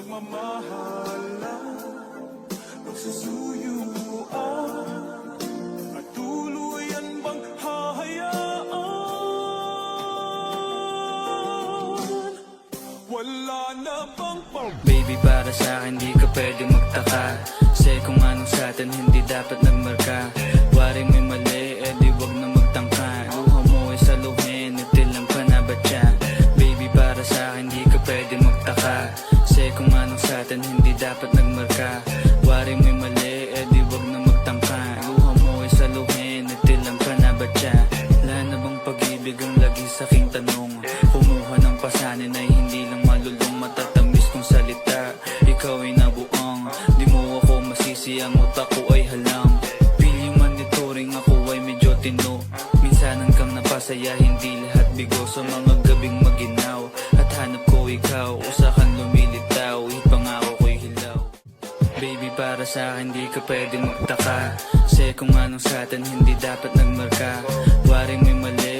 pagmamahalan, pagsusuyuan, at tuluyan bang hahayaan? Wala na bang Baby, para sa akin di ka pwede magtaka, kasi kung anong sa atin hindi dapat nagmarka. Waring may mali, di wag na magtangka. Luha mo ay saluhin, itilang pa na ba siya? Baby, para sa akin di ka pwede magtaka, kasi kung anong sa atin hindi dapat nagmarka. Waring may mali, di wag na magtangka. Luha mo ay saluhin, itilang pa na ba siya? Wala na bang pag-ibig ang lagi sa aking tanong? Kumuha ng pasanin ay hindi lang malulong, matatamis kong salita. Ikaw ay nabuang, di mo ako masisi, ang utak ko ay halang. Feeling monitoring, ako ay medyo tino. Minsanan kang napasaya, hindi lahat bigo. Sa mga gabing maginaw, at hanap ko ikaw, usakan lumilitaw, ipangako ko'y hilaw. Baby, para sa akin di ka pwede magtaka, kasi kung anong sa atin hindi dapat nagmarka. Waring may mali,